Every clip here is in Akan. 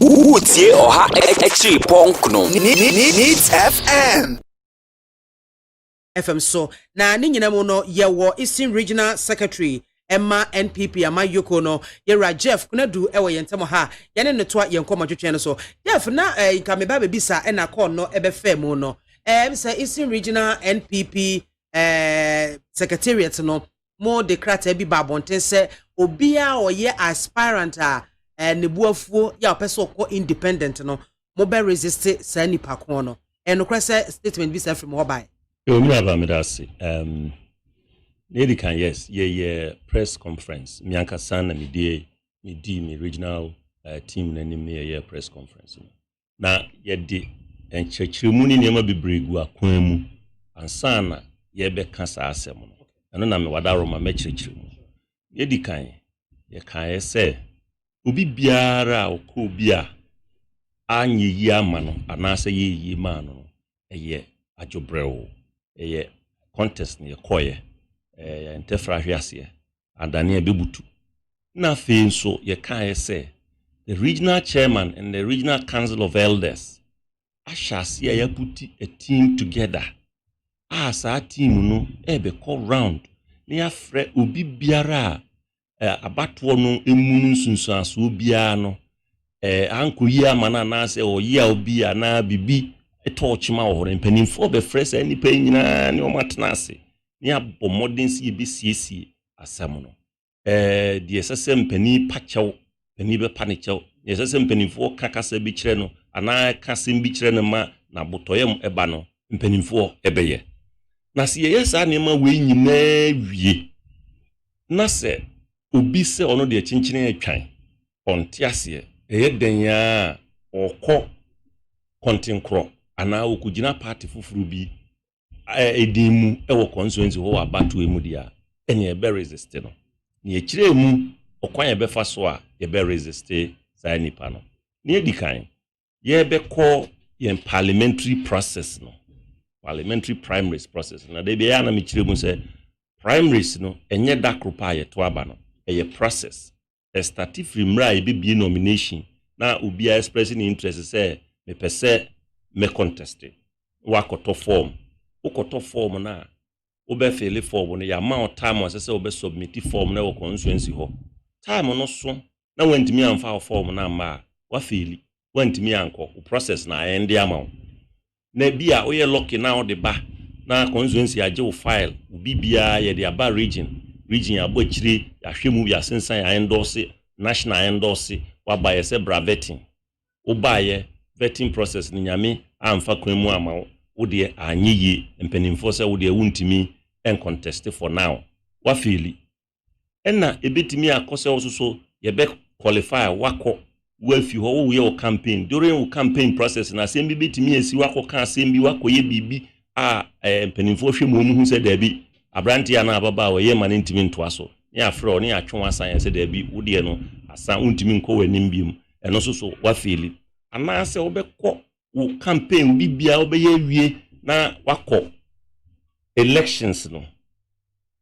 Utie oha extra ponkno. Needs FM. FM so na ni nyina mu no ye wo Eastern Regional Secretary Emma NPP Amayoko no Yera Jeff kunadu ewo yentemo ha yene ne to yenkoma twetwe no so Jeff na nka me ba bebisa e na call no ebe fa mu no say Eastern Regional NPP Secretariat no mo decrata bi ba bonten se obia oye aspirant a ne buafuo ya opese okọ independent no mo be resist sa nipa ko no no kwese statement bi sa from obai me avamidasi Lady can yes press conference mianka sana mi regional team na nim ye press conference na ye di enchechiremu ni niam bebregu akwan mu ansana ye be kasa asem no eno na me wadaro ma mechirechiremu ye di kan ye kan ye say obi biara okọ bia anyi ama no anase ye ma no eye ajobreo eye contest ne koye interfrahwiase adane abebutu na fe nso ye kan say the regional chairman and the regional council of elders ashasi ya put a team together as a team no ebe call round ne afre obi biara abato no emunu sunsuaso obiara no anko yi amana na se oyi a obi ana bibi etochima ohore mpanimfo be fresh ani pa nyina ne omatnase ne abomodin si be siesie asam no die sesem pani pachew pani be panechew ne sesem mpanimfo kakasa bi kire no ana kasem bi kire no ma na botoyem eba no mpanimfo ebeye na se yesa ne ma we nyina wie na se obi se ono de chinchine atwan ontiase eyedenya okọ kontinkro ana okugina party fufuru bi edimu ewo constituency ho abatu emu dia ene ebe resist no ne ekire mu okwan ebe fa so a ebe resist sa nipa no ne edikan ye be call ye parliamentary process no parliamentary primaries process na de be ya na me kire mu se primaries no enye dakropa ye to aba no eye process start from mra e be nomination na obi expressing interest say me pese me contest wakoto form ukoto form na obe fill form no ya ma time asese obe submit form na wo constituency ho time no so na wantimi amfa form na ma wa fill wantimi anko process na end ama na bia oye lucky na o de ba na constituency age wo file bibia ye de aba region abachiri ya hwemu ya sensan ya endorse national endorse wa ba ye se braveting obaye vetting process ni nyame amfa kwan mu ama wo de anyiye mpanimfo se wo de wuntimi en contest for now wa fili enna ebetimi akose wo so ye be qualify wako wa fi ho wo ye o campaign during wo campaign process na sembi betimi esi wako ka sembi wako ye bibi mpanimfo hwemu mu hu se da bi abranti ya na ababa wo ye mane ntimi ntoaso ne afro ne atwe asan se da bi wo de no asan untimi nko wanim bium eno so wa fili ana se obekọ wo campaign bibia obeye wie na wakọ elections no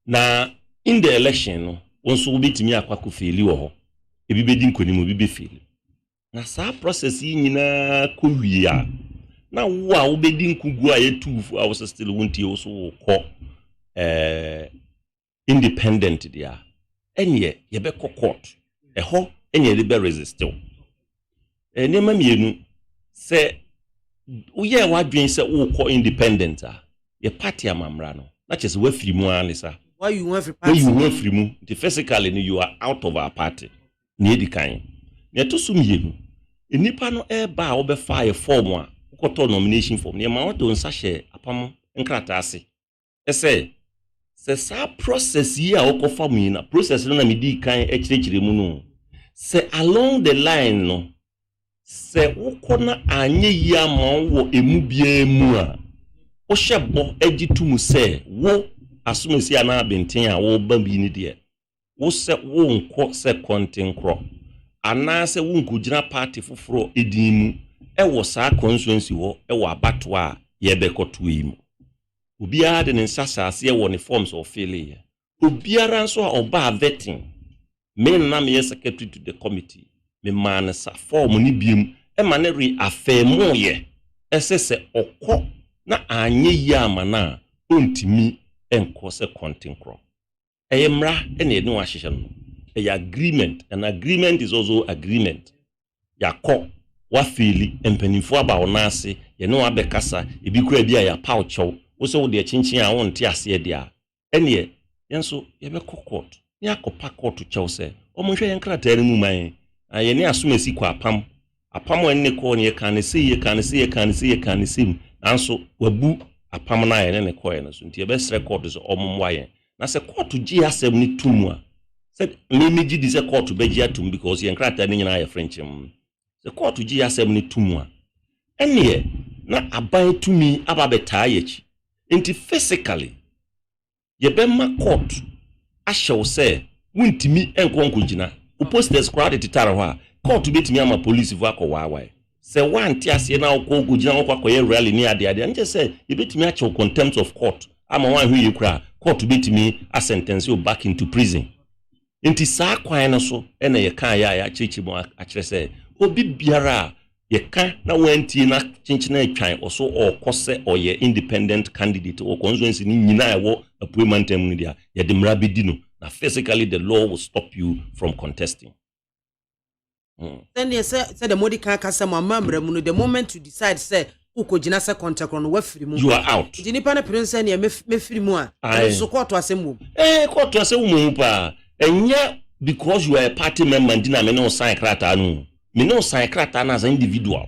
na in the election no wonso obetimi akwako feli wo ho ebibedi nkonimu bibe feli na saa process yi nyina ko wie a na wo a obedi nkugu a yetufu a wo still wontie wo so kọ independent dia enye yebekọ court eho enye de be resist nema mienu se uye wadwen se wo independent a ye party amamra no na chese wa firi mu anisa why you want party you want firi mu the physically you are out of our party ne edikan ne to so mienu enipa no eba a obe fa ye form a ukoto nomination form ne ma wato nsa hye apam nkrata ase ese se sa process yi a okofa mu na process no na medi kan ekirikire mu no se along the line no se ukona anye yi ama wo emu bia mu a wo hyebo agitumu se wo asumesi ana benten a wo ba bi ni de wo se wo nko se kontenkro ana se wo nkugina party foforo edimu e wo sa constituency wo e wo abato a ye bekoto yi mu obiara de nsasase e wo ne forms of failure obiara nso a oba vetting men na me secretary to the committee me man sa form ni biem e ma ne reaffirm ye ese se okọ na anye ya mana ontimi enko se kontinkro eyemra ene ne wa hyehyɛ no a agreement. An agreement is also agreement. Yakọ wa fili empanimfo aba onase ye no abekasa ebi kura bia ya pauchow wo se wo de chinchin a won te ase de a ene yenso ye be court ni akopa court chow se omonhwe yen krata mu man aye ne asomasi kwa apam enne ko ne ka ne se nanso wabu apam na ye ne ko ye no so nti ye be sre court so omomwa yen na se court gi asem ni tumu a said me gi di se court be gi atum because yen krata ne nyina ye french the court gi asem ni tumu a ene na aban tumi ababetaa yechi enti physically ye be ma court ahyew se wuntimi enkonko gina o posters crowd titara ho a court betimi ama police fu akọwaawai se wanti ase na okonko gina okwakoye rally ni ade nje se ye betimi achew contempt of court ama wan hu ye kura court betimi a sentence you back into prison enti saa kwan na so ene ye kan ya chichi mo akire se obi biara ye kan na wanti na chinchina atwan oso okose oye independent candidate o constituency ni nyina ewo appointment mu dia ye de mra bedi no na physically the law will stop you from contesting. Then you say the modi kan kasa mo amamra mu no the moment you decide say ukojina se contact no wa firi mu you are out. Jini pa na prince na me firi mu a so court asem mu. Court asem mu pa enya because you are a party member ndina me no sign krata no. Me no sign krata na as an individual.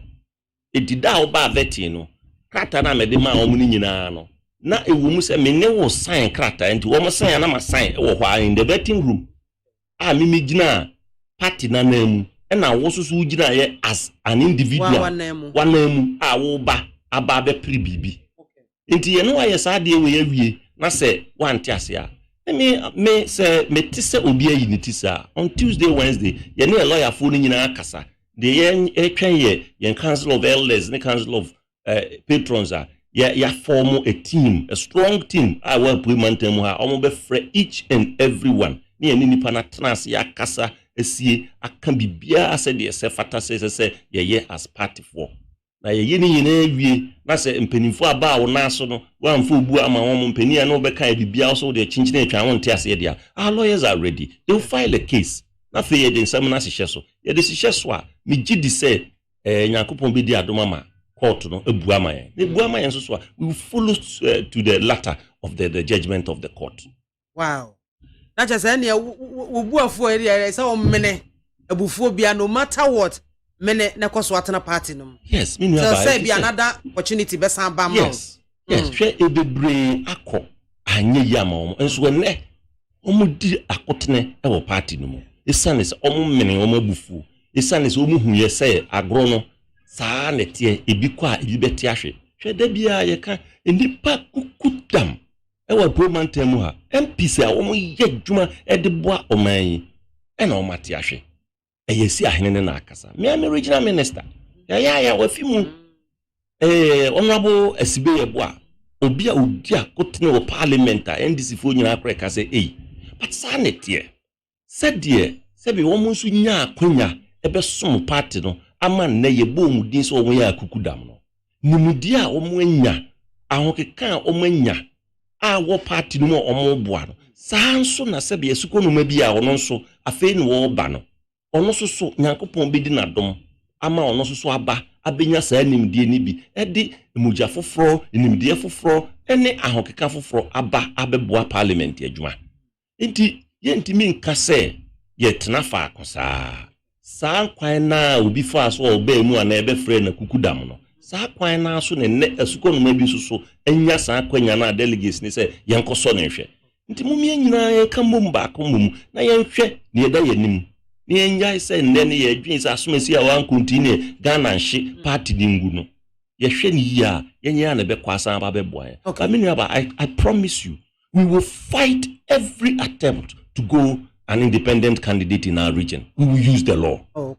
Edida oba veti no. Krata na me de ma omu ni nyina no. Na ewu mu se me ne wo sign krata enti wo mo sign na ma sign wo hwa in the betting room. Me gina party na namu. Na wo susu gina ye as an individual. Wanamu wo ba aba be pri bibi. Enti ye no wa ye sa de we awie na se wante ase a. Me say me tise obi ayi ni tisa on Tuesday Wednesday ye no lawyer for ni nyina akasa de ye twen ye council of elders the council of patrons ya form a team, a strong team I will implement them ha omo be free each and everyone ni nipa na trans ya kasa esie aka bibia ase de se fata se ye as party for na ye ni nyina awie na se mpanimfo aba wo na so no wamfo obu ama won mpania na obeka bibia so de chinchina atwa won te ase dia our lawyers are ready they will file a case na fe ye de nsam na sihye so ye de sihye so a me gidi se nyankopon be di adoma ma court no ebu ama yen ebu ama yen so we will follow to the latter of the judgment of the court. Wow. Na just any obu afo area say o mene abufuo bia no matter what mene na kwaso atena party no. Yes, me know say be another opportunity be san ba ma. Yes. Yes, hwe ebebre akọ anye ya ma omo enso ne omo di akotene e wo party no mo. Esane se omo mene omo abufuo. Esane se omo hu ye say agro no saa netie ebi kwa ebi beti ahwe. Hwe da bia ye ka enipa kukudam e wa promantam ha. MPC a omo ye dwuma e de boa oman yi. E na omo ate ahwe. Yesi ahene na akasa me am regional minister ya wafimu honorable Asibe Yeboah obi a odi akotene wo parliament a NDC fo nyina akreka say but sanetie said be wo nso nya akonya ebe som party no ama na yebo mu din so wo ya akukudam no nimudi a wo anya ahokeka a wo anya a wo party no mo omo boa no saa nso na se be esuko no ma bi a ono nso afei no wo ba no ono soso nyankopon be di nadom ama ono soso aba abenya saa nimdie ni bi edi emugya foforo nimdie foforo ene ahokeka foforo aba abeboa parliament adwuma enti ye ntimi nka se ye tena fa akosa saa kwan na obi fa so oba mu ana ebe frɛ na kukudam no saa kwan na so ne asuko no ma bi soso enya saa kwanya na delegates ni se yenkoso ne hwɛ nti mumie nyina ye ka mum ba ko mum na ye hwɛ ne yeda yenim ni enjai se ndene ye adwin sa asomasi a wan continue Ghana nhye party dingu no ye hwe ni ya yenye na be kwasa ba be boy I promise you we will fight every attempt to go an independent candidate in our region. We will use the law. Oh,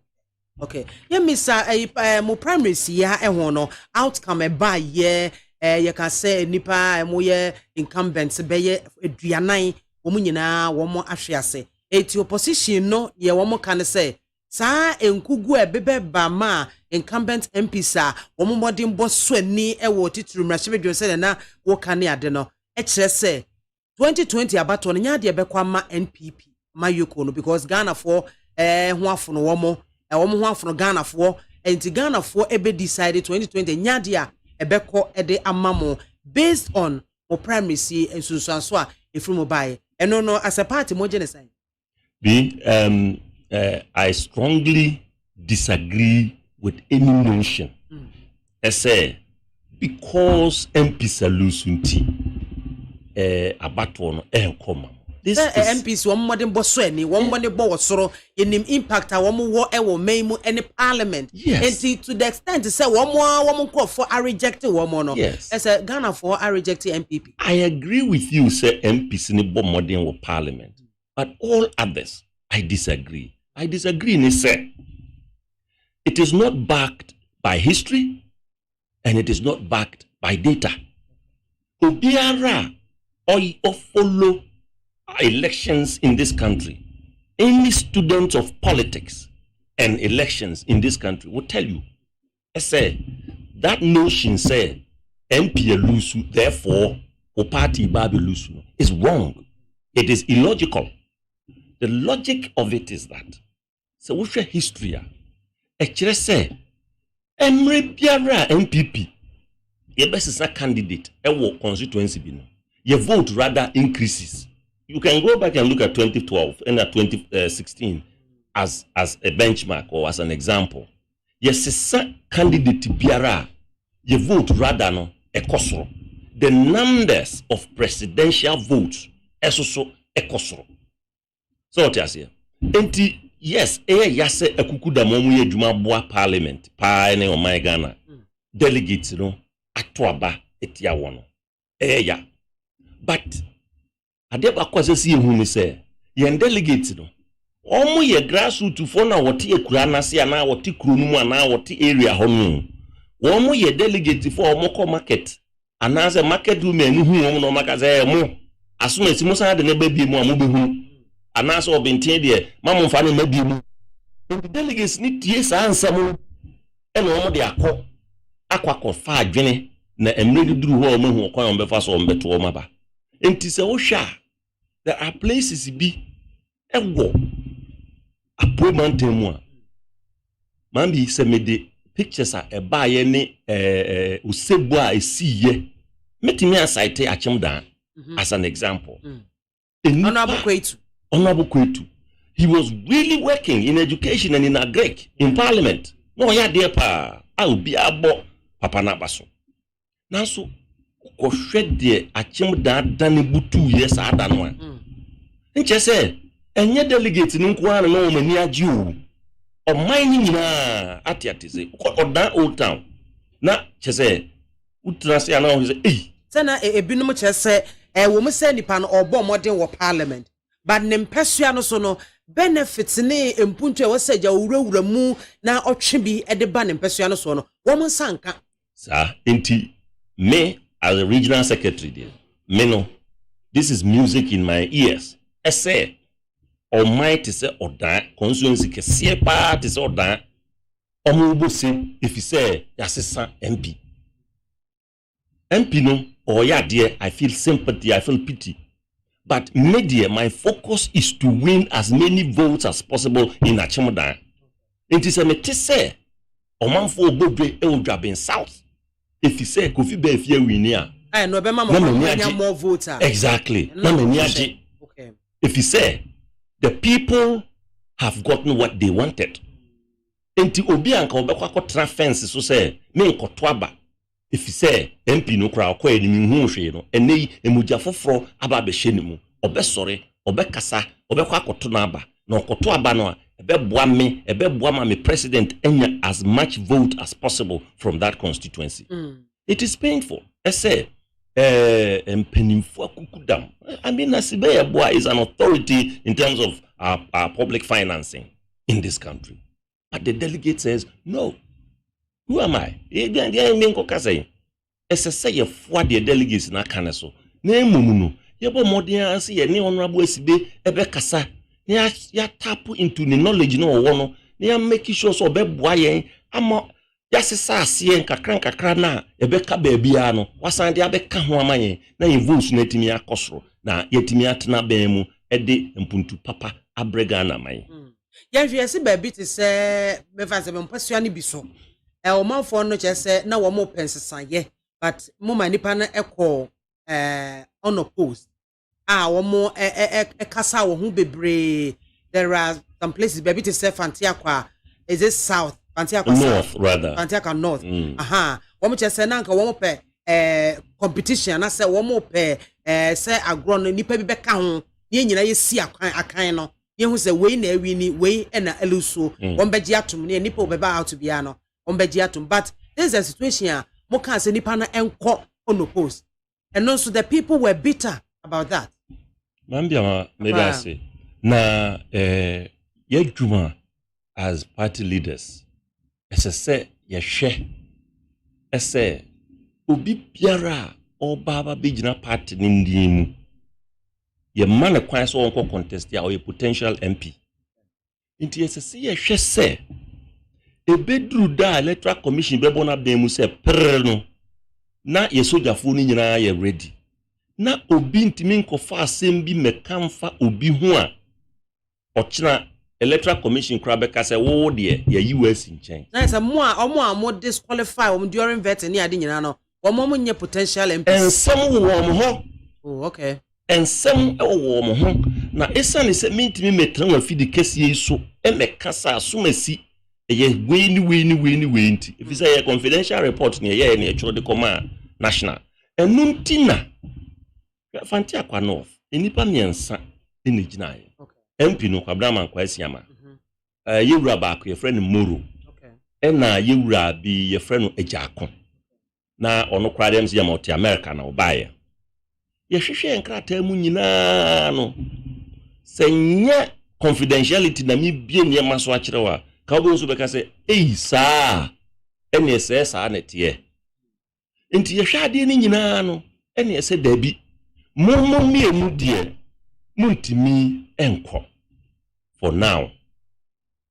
okay. Yeah, Mr. Mo primary ya no outcome ba ye you can say nipa mo ye incumbents be ye aduanan wo mu nyina wo mo ahwe ase eti opposition no ye wo mo kan say saa enkugu ebebe bama incumbent MPs a omo modern boss ani e wo tituru mrahye se na wo kan ade no e kire se 2020 abato no nya de ebekwa ma NPP mayoko no because Ghana for ho afono wo ho afono Ghana for enti Ghana for ebe decided 2020 nya de a ebekọ ede amamo based on o primary see ensunsuanso a efrumo bae eno no as a party mo genocide. I strongly disagree with any notion. I say because MPs are losing abato no enkoma. This MPs one modern bosso any one money bo soro in impact a one wo e wo maimu any parliament. Yes. And to the extent to say one call for I reject one more no. Yes. As a Ghana for I reject MPP. I agree with you, say MPs in the modern wo parliament, but all others I disagree. I disagree in say it is not backed by history and it is not backed by data. Obiara or follow elections in this country. Any student of politics and elections in this country will tell you, I say that notion say MP lusu, therefore o party baby lusu is wrong. It is illogical. The logic of it is that so what's your history? Actually say Emre Biara MPP your best is a candidate ewo constituency bino. Your vote rather increases. You can go back and look at 2012 and at 2016 as a benchmark or as an example. Yes, a candidate Biara your vote rather no ekosoro. The numbers of presidential votes also ekosoro. So what you say? Enti yes, yase ekukuda momu ye juma boa parliament pa ene o my Ghana. Delegates no atwaba etia wono. Ya. But adeba kwase si ehu ni se ye delegate no omo ye grassroots fo na wote ekura na se na wote kuro nu mu na wote area ho no omo ye delegate fo omo ko market ana se market women hu omo no maka se mo asoma si mo sa de na ba bi mu amu behu ana se obintin de mamu mfa na mabi mu delegates ni tie sa ansam e na omo de akwa fa adwene na emre duru ho omo hu kwan befa so ombeto omo ba enti se wo hwa there are places be ewo apomanten mu a mambi se me de pictures a eba ye ne usebu a esiye metimi asite achimdan as an example. Honorable Kwetu he was really working in education and in agric in parliament no ya de pa a obi abo papa na baso na so ko hwede achimdan dan butu yes ada no a nche se enye delegate ni nko ana no mani agi o oman ni nyina atiatise odan old town na che se utra se ana o se sana ebinum che se wo mu se nipa no obo modern wo parliament but ne mpesua no so no benefits ne empuntu e wo se ja wurawura mu na otwe bi e de ba ne mpesua no so no wo mu sanka sa enti me as a regional secretary there me no this is music in my ears I say almighty say odan constituency kese pa te say odan omubo se if you say yasesa MP no or ya dear I feel sympathy I feel pity but media my focus is to win as many votes as possible in Achimodan. It is a mete say omanfo obodwe e odwaben south if you say Kofi Befia winia I no be mama more votes exactly na mani age. If you say the people have gotten what they wanted, enti obi anka obekwa ko transfence so say me nkoto aba. If you say MP no kra ko eni hu hwe no enei emuja foforo aba be hye nimu obesore obekasa obekwa akoto na aba na okoto aba no ebeboa ma me president enya as much vote as possible from that constituency. It is painful. I say Kukudam. I mean, Nasibe Boy is an authority in terms of our public financing in this country. But the delegate says, no. Who am I? Say for the delegates in our council. Name Mumuno. Yabo Modian see any honorable SB Ebekasa. Ya tap into the knowledge no one na ya make sure so obeboa yen ama yasesa ase nkakra na ebeka baabia no wasan de abeka ho amayen na involves na timi akosoro na yetimi atena ban mu ede mpuntu papa abrega na mayen yɛhwɛ se baabi te sɛ mefa sɛ mpasua ne bi so ɔmanfoɔ no kyɛ sɛ na wɔn pensesayɛ but moma nipa na ɛkɔ unopposed wɔn kasa wɔn ho bebree. There are some places baabi te sɛ Fantiakwa is it south Fantiakwa north rather Fantiakwa north wɔn kyɛ sɛ na nka wɔn pɛ competition na sɛ wɔn pɛ sɛ agorɔ no nipa bi bɛka ho ne nyina yɛ si akan no yehu se we na awi ni we na eluso ombegi atum ne nipa obeba out bia no ombegi atum but this is a situation mo kan se nipa na enko unopposed and also the people were bitter about that mambia maybe I say na yedwuma as party leaders ese yehwe ese obi biara obaba bigina party ni ndimu ye man kwan so won contest ya o potential MP inti yesese ye hwe se ebedru da electoral commission bebo na ben mu se prr no na ye sojafo ni nyina ye ready na obi ntimi nkofa asem bi mekamfa obi ho a ochina electoral commission kra beka se wo de ye US nchen na se mo a mo disqualify during vetting ni ade nyina no mo nye potential MP ensem wo ho oh okay ensem ewo mo ho na esane se mintimi metran wa fidi kese so emekasa asomasi eye we nti if say a confidential report ne ye na echoro de koma national enuntina Fantiakwa north enipa miensa eni ginaye MP no kwabra man kwa asiama yewura ba ko ye friend Moro na yewura bi ye friend Ejako na ono kwara dem se ya multi America na obaye yehwehwe enkrata mu nyina no senya confidentiality na mi bie ne maso akyerewa ka obo so beka se saa ene ese saa netie enti yehwe ade ni nyina no ene ese dabi mommo mienu die muntimi enko for now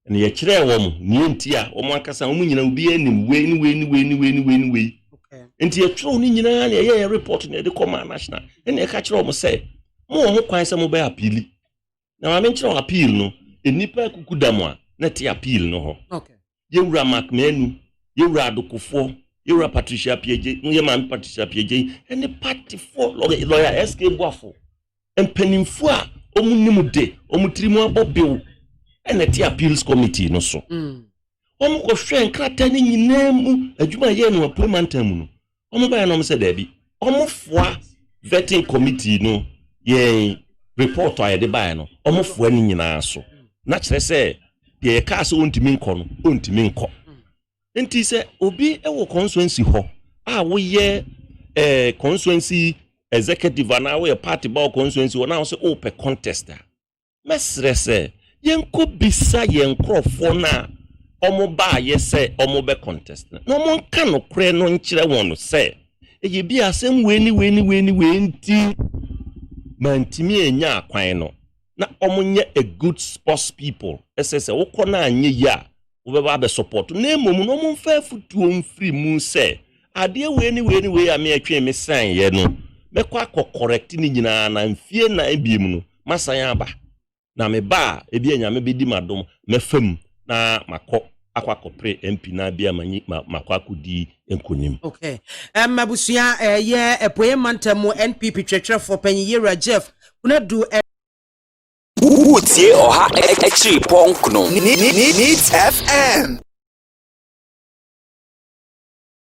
ene ye kyerɛ wo mo ni enti a wo mo akasa wo nyina obi anim we enti yetro ni nyina na ye report na de koma national ene ka kyerɛ wo sɛ mo ho kwan sɛ mo be appeal na ma menkyerɛ appeal no enipa kukudam a na te appeal no ho okay yewura makmenu yewura adokofo yewura Patricia Pieje ye man Patricia Pieje ene party for lawyer SK Boafo empanimfo a omunim de omutirimu abobew ene te appeals committee no so omo ko hwe nkrata ni nyinamu adwuma ye no appointment mu no omo ba no se dabi omo foa vetting committee no ye report aye de ba no omo foa ni nyina so na kire se ye ka so ontimi nko no ontimi nko enti se obi ewo constituency ho a wo ye constituency executive na wo party ba constituency na wo se open contest mesre se yenko bisa yenkrofo na omo ba ye se omo be contest na omo nka no kre no nkyere won no se eye bi asem we nti mantimi enya akwan no na omo nye a good sports people esese wo na anye ya wo be ba support na emom no omo mfa futuo mfiri mu se ade we a me atwe me san ye no mekwa correct ni nyina na mfie na ebiem no masan aba na me ba ebi anya me bedi madom mefam na makọ akwakọpre MP na bia manyi makwakodi enkonim okay mabusia ye epoye mantamo NPP twetwe for Panyira Jeff kuna du Utie Oha Extreme Punk no Needs FM